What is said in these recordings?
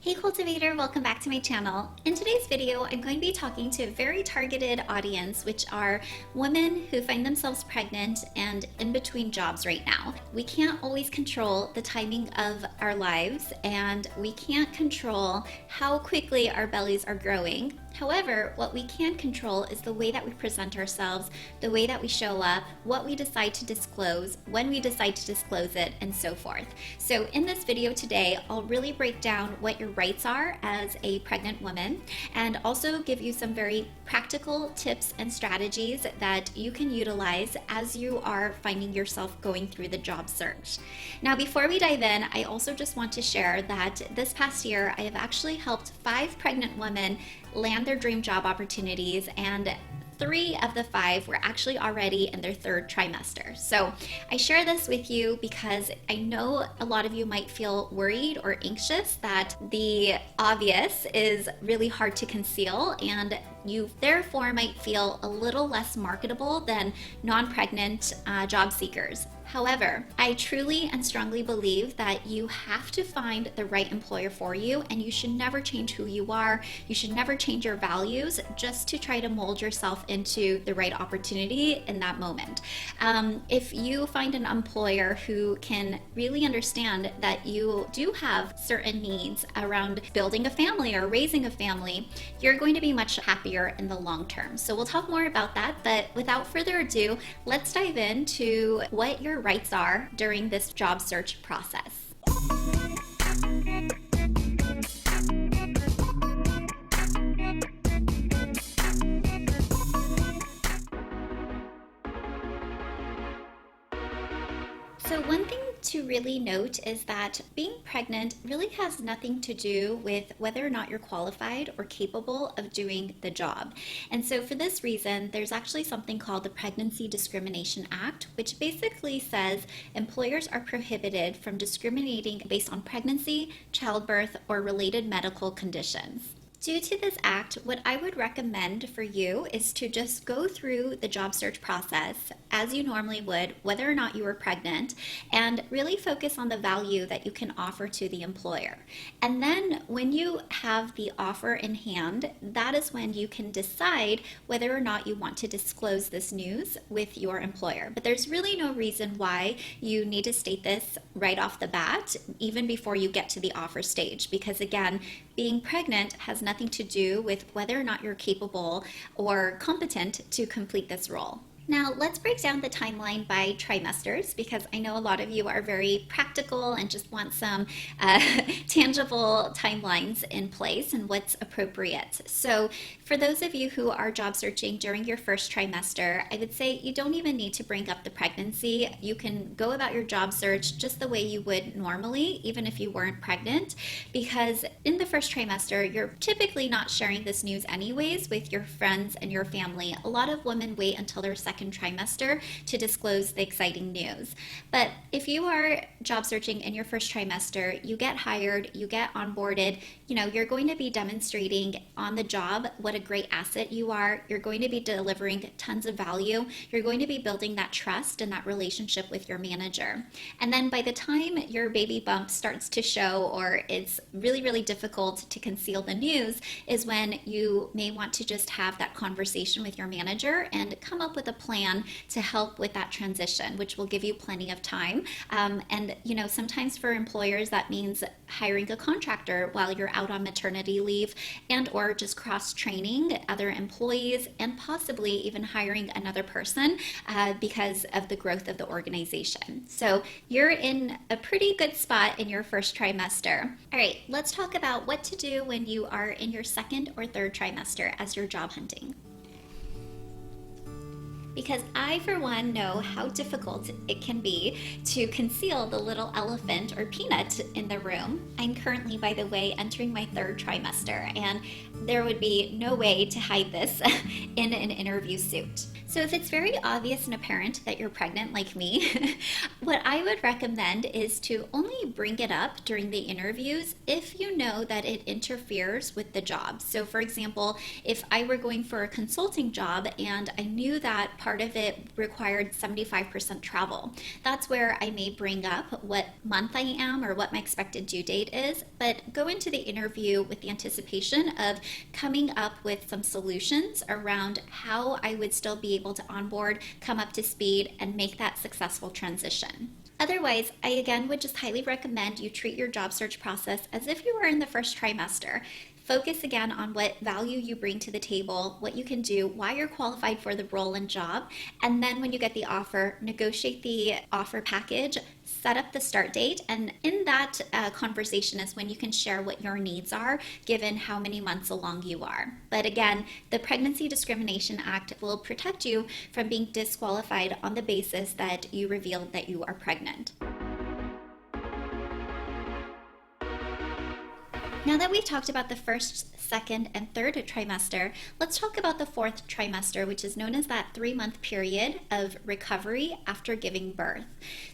Hey Cultivator, welcome back to my channel. In today's video, I'm going to be talking to a very targeted audience, which are women who find themselves pregnant and in between jobs right now. We can't always control the timing of our lives, and we can't control how quickly our bellies are growing. However, what we can control is the way that we present ourselves, the way that we show up, what we decide to disclose, when we decide to disclose it, and so forth. So in this video today, I'll really break down what your rights are as a pregnant woman and also give you some very practical tips and strategies that you can utilize as you are finding yourself going through the job search. Now, before we dive in, I also just want to share that this past year, I have actually helped 5 pregnant women land their dream job opportunities, and 3 of the 5 were actually already in their 3rd trimester. So I share this with you because I know a lot of you might feel worried or anxious that the obvious is really hard to conceal, and you therefore might feel a little less marketable than non-pregnant job seekers. However, I truly and strongly believe that you have to find the right employer for you, and you should never change who you are. You should never change your values just to try to mold yourself into the right opportunity in that moment. If you find an employer who can really understand that you do have certain needs around building a family or raising a family, you're going to be much happier in the long term. So we'll talk more about that, but without further ado, let's dive into what your rights are during this job search process. So one thing to really note is that being pregnant really has nothing to do with whether or not you're qualified or capable of doing the job. And so for this reason, there's actually something called the Pregnancy Discrimination Act, which basically says employers are prohibited from discriminating based on pregnancy, childbirth, or related medical conditions. Due to this act, what I would recommend for you is to just go through the job search process as you normally would, whether or not you were pregnant, and really focus on the value that you can offer to the employer. And then when you have the offer in hand, that is when you can decide whether or not you want to disclose this news with your employer. But there's really no reason why you need to state this right off the bat, even before you get to the offer stage, because again, being pregnant has nothing to do with whether or not you're capable or competent to complete this role. Now, let's break down the timeline by trimesters, because I know a lot of you are very practical and just want some tangible timelines in place and what's appropriate. So for those of you who are job searching during your 1st trimester, I would say you don't even need to bring up the pregnancy. You can go about your job search just the way you would normally, even if you weren't pregnant, because in the 1st trimester, you're typically not sharing this news anyways with your friends and your family. A lot of women wait until their 2nd trimester to disclose the exciting news. But if you are job searching in your 1st trimester, you get hired, you get onboarded, you're going to be demonstrating on the job what a great asset you are. You're going to be delivering tons of value. You're going to be building that trust and that relationship with your manager. And then by the time your baby bump starts to show, or it's really, really difficult to conceal the news, is when you may want to just have that conversation with your manager and come up with a plan to help with that transition, which will give you plenty of time. And sometimes for employers, that means hiring a contractor while you're out on maternity leave, and or just cross-training other employees, and possibly even hiring another person because of the growth of the organization. So you're in a pretty good spot in your 1st trimester. All right, let's talk about what to do when you are in your 2nd or 3rd trimester as you're job hunting. Because I, for one, know how difficult it can be to conceal the little elephant or peanut in the room. I'm currently, by the way, entering my 3rd trimester, and there would be no way to hide this in an interview suit. So if it's very obvious and apparent that you're pregnant like me, what I would recommend is to only bring it up during the interviews if you know that it interferes with the job. So for example, if I were going for a consulting job and I knew that part of it required 75% travel. That's where I may bring up what month I am or what my expected due date is, but go into the interview with the anticipation of coming up with some solutions around how I would still be able to onboard, come up to speed, and make that successful transition. Otherwise, I again would just highly recommend you treat your job search process as if you were in the first trimester. Focus again on what value you bring to the table, what you can do, why you're qualified for the role and job, and then when you get the offer, negotiate the offer package, set up the start date, and in that conversation is when you can share what your needs are given how many months along you are. But again, the Pregnancy Discrimination Act will protect you from being disqualified on the basis that you revealed that you are pregnant. Now that we've talked about the first, second, and third trimester, let's talk about the fourth trimester, which is known as that 3-month period of recovery after giving birth.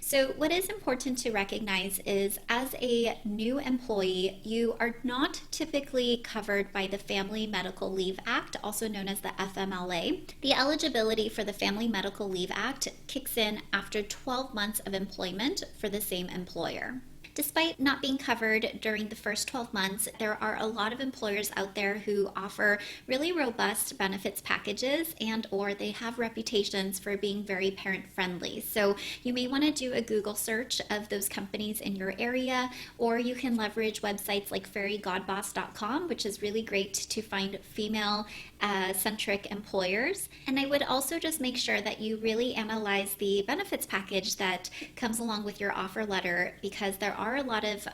So what is important to recognize is as a new employee, you are not typically covered by the Family Medical Leave Act, also known as the FMLA. The eligibility for the Family Medical Leave Act kicks in after 12 months of employment for the same employer. Despite not being covered during the first 12 months, there are a lot of employers out there who offer really robust benefits packages and or they have reputations for being very parent friendly. So you may want to do a Google search of those companies in your area, or you can leverage websites like fairygodboss.com, which is really great to find female centric employers. And I would also just make sure that you really analyze the benefits package that comes along with your offer letter, because there are a lot of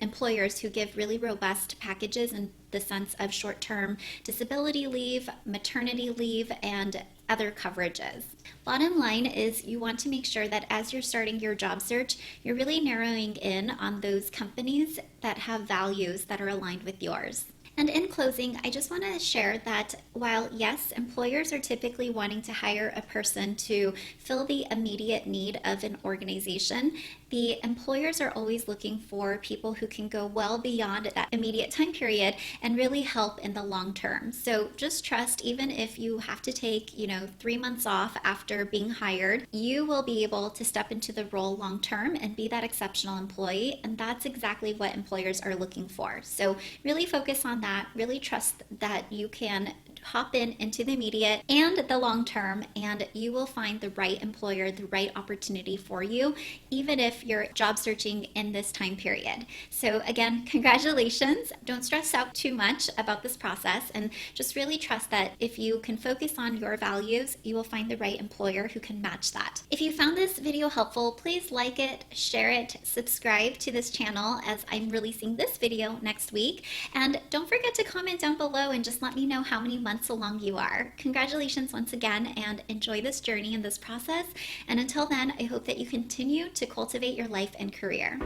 employers who give really robust packages in the sense of short-term disability leave, maternity leave, and other coverages. Bottom line is you want to make sure that as you're starting your job search, you're really narrowing in on those companies that have values that are aligned with yours. And in closing, I just want to share that while yes, employers are typically wanting to hire a person to fill the immediate need of an organization, the employers are always looking for people who can go well beyond that immediate time period and really help in the long term. So just trust, even if you have to take, 3 months off after being hired, you will be able to step into the role long term and be that exceptional employee. And that's exactly what employers are looking for. So really focus on that, really trust that you can hop into the immediate and the long term, and you will find the right employer, the right opportunity for you, even if you're job searching in this time period. So again, congratulations. Don't stress out too much about this process, and just really trust that if you can focus on your values, you will find the right employer who can match that. If you found this video helpful, please like it, share it, subscribe to this channel as I'm releasing this video next week, and don't forget to comment down below and just let me know how many months along you are. Congratulations once again, and enjoy this journey and this process. And until then, I hope that you continue to cultivate your life and career.